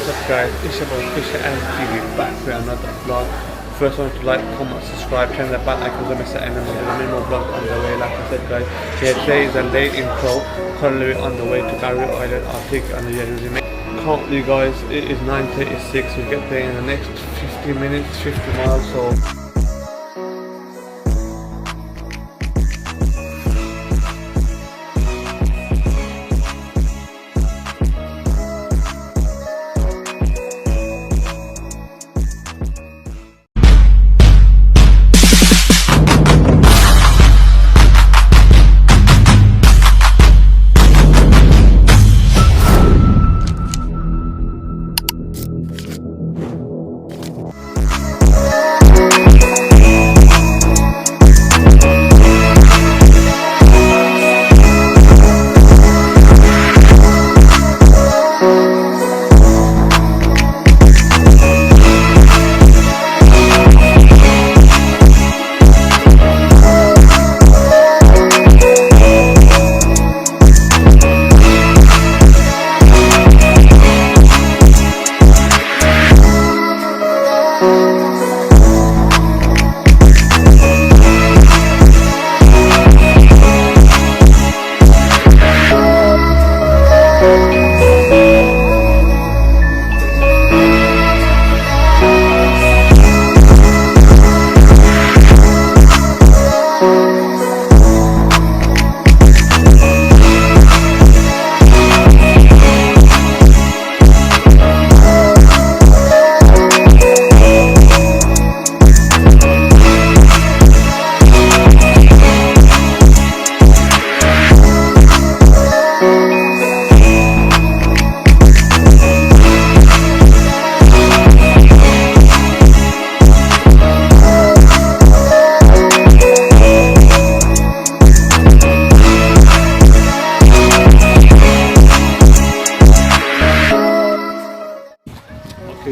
What's up guys, it's your boy Fisher and TV back with another vlog. First one to like, comment, subscribe, turn that bell icon to miss any more vlog on the way. Like I said guys, yeah, today is a late intro, currently on the way to Barrier Island. I'll take it on the resume. Currently guys, it is 9:36, we'll get there in the next 50 minutes, 50 miles, so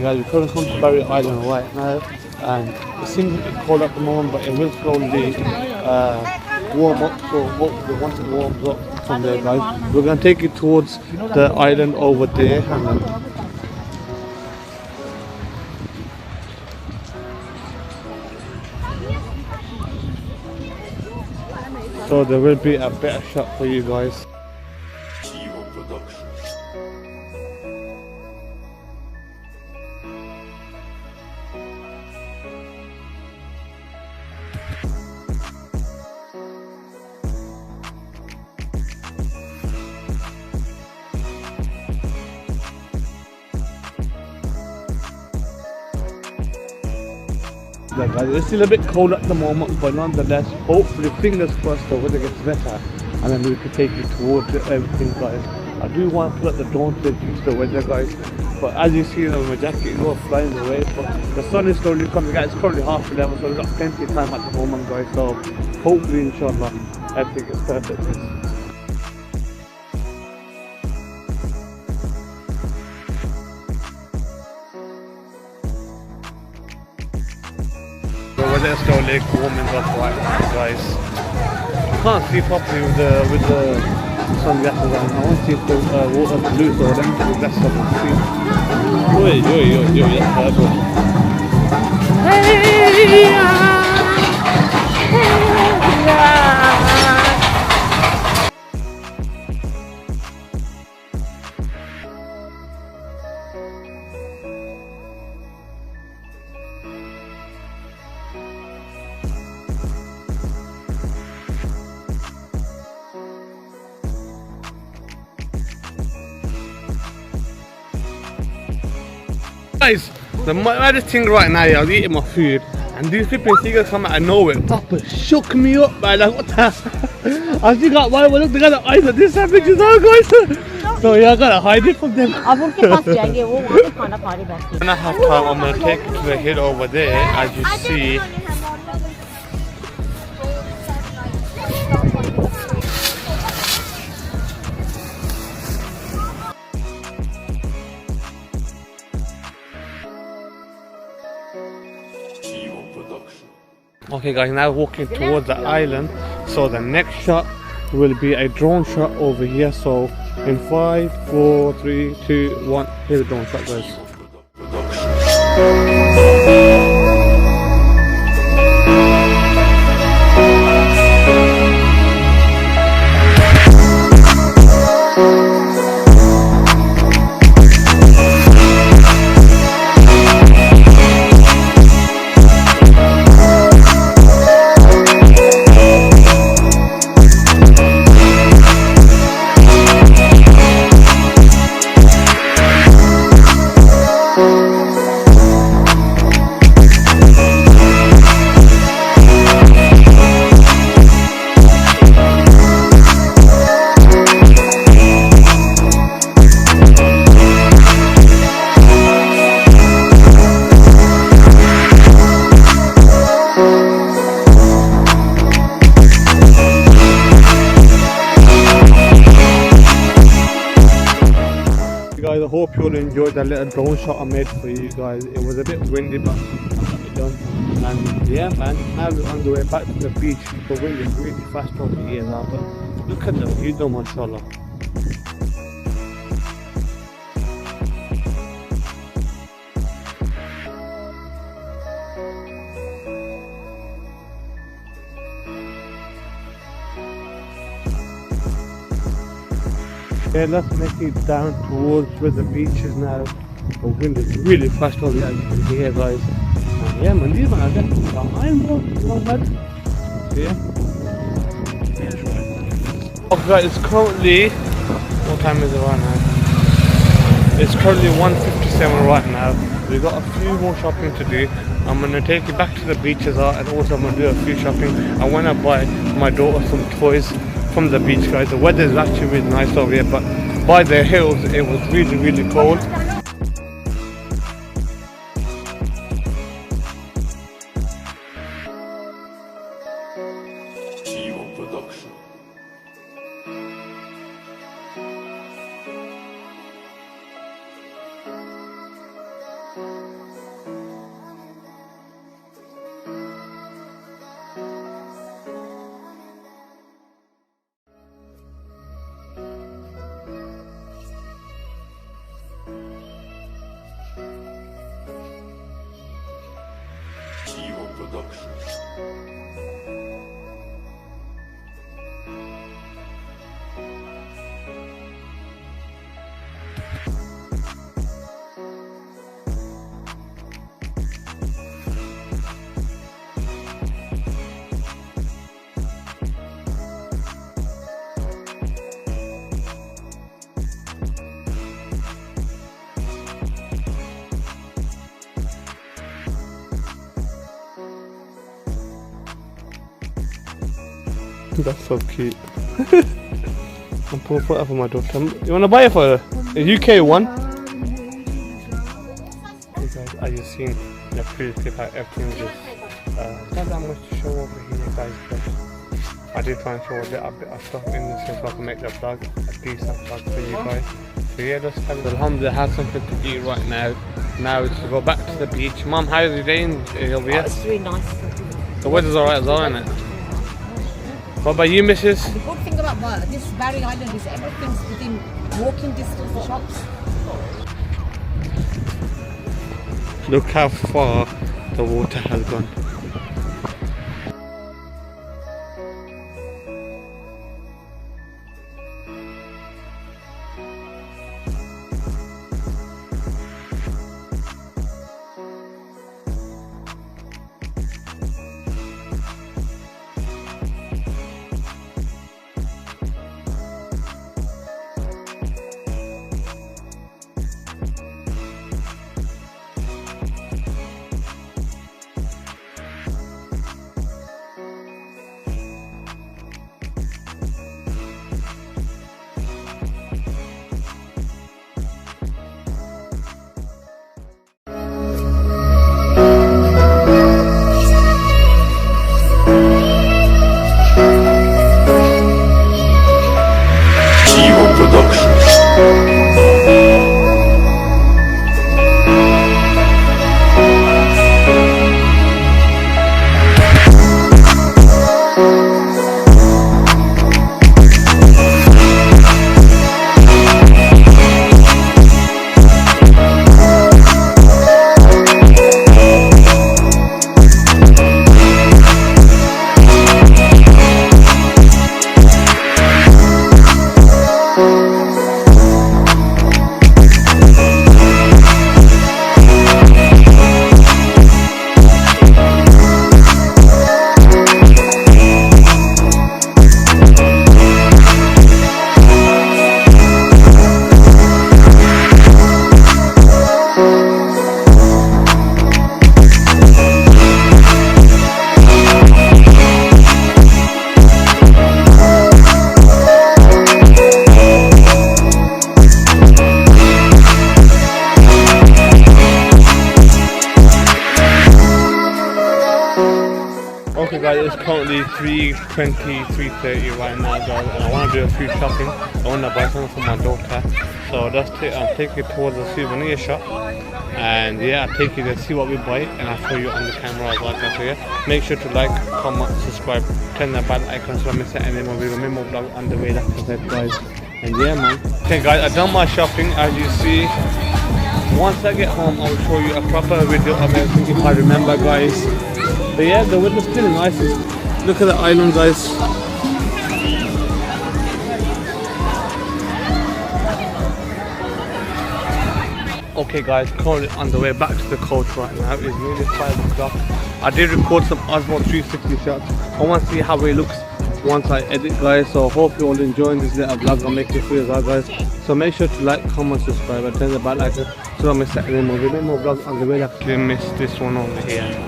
guys, we're currently come to Barrier Island right now, and it seems a bit cold at the moment, but it will slowly warm up. So once it warms up from there, guys, we're going to take it towards the island over there, and then so there will be a better shot for you guys. Guys, it's still a bit cold at the moment, but nonetheless, hopefully, fingers crossed, the weather gets better, and then we can take you towards everything, guys. I do want to put the drone to fix the weather, guys, but as you see, my jacket is all flying away. But the sun is slowly coming out. It's probably 11:30, so we've got plenty of time at the moment, guys. So hopefully, inshallah, everything is perfect. We're slowly warming up right now, guys. I can't see properly with the sunglasses on. I want to see if the water's blue, so let me get the glasses up and see. Yo, that's perfect. Hey! Guys, the maddest thing right now, I was eating my food and these flipping seagulls come out of nowhere. Proper shook me up, man. Like, what the? I still got one look together eyes at this savage as well, guys. So yeah, I gotta hide it from them. When I have time, I'm gonna take it to the hill over there, as you see. Okay guys, now walking towards the island. So the next shot will be a drone shot over here. So in 5, 4, 3, 2, 1, here's the drone shot, guys. Guys, I hope you all enjoyed that little drone shot I made for you guys. It was a bit windy, but I got it done. And yeah, man, now we're on the way back to the beach. The wind is really fast over here now, but look at the view though, mashallah. Okay, let's make it down towards where the beach is now. The wind is really fast over here, as you can hear, guys. And yeah, man, these man are getting behind, bro. Not bad. Yeah. Okay, guys, it's currently, what time is it right now? It's currently 1:57 right now. We've got a few more shopping to do. I'm going to take you back to the beaches and also I'm going to do a few shopping. I want to buy my daughter some toys from the beach, guys. The weather is actually really nice over here, but by the hills it was really cold. That's so cute. I'm pulling for it for my daughter. You want to buy it for her? A UK one? Okay, guys, as you've seen in the previous clip, how everything is not that much to show over here, guys. But I did try and show a little bit of stuff in this so I can make the vlog a decent vlog for you guys. So yeah, let's have Alhamdulillah, have something to eat right now. Now to go back to the beach. Mum, how's your day over here? It's really nice. The weather's alright as well, isn't it? What about you, missus? The good thing about this Barry Island is everything's within walking distance of shops. Look how far the water has gone. guys, it's currently 3:20, 3:30 right now, guys, and I want to do a few shopping. I want to buy something for my daughter, so I'm taking it towards the souvenir shop, and yeah, I'll take you to see what we buy, and I'll show you on the camera as well. So yeah, make sure to like, comment, subscribe, turn the bell icon so I miss any more video, more vlog on the way, like I said, guys. And yeah, man. Okay, guys, I've done my shopping, as you see. Once I get home, I'll show you a proper video of everything if I remember, guys. But yeah, the weather's still nice. Look at the island, guys. Okay, guys, currently on the way back to the coach right now. It's nearly 5 o'clock. I did record some Osmo 360 shots. I want to see how it looks once I edit, guys. So hope you all enjoying this little vlog I'm making for you guys. So make sure to like, comment, subscribe, and turn the bell icon so don't miss any more video, more vlogs on the way. Actually missed this one over here.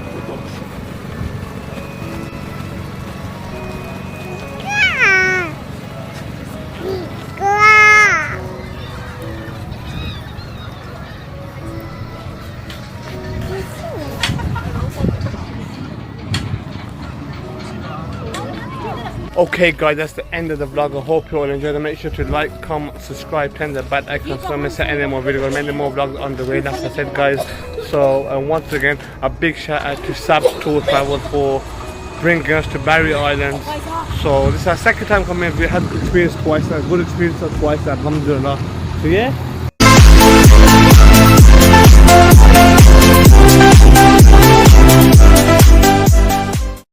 Okay, guys, that's the end of the vlog. I hope you all enjoyed it. Make sure to like, comment, subscribe, turn the bell icon so don't miss any more videos, many more vlogs on the way, like I said, guys. So once again, a big shout out to Sab's Tour Travel for bringing us to Barry Island. So this is our second time coming. We had experience twice, a good experience twice, alhamdulillah. So yeah.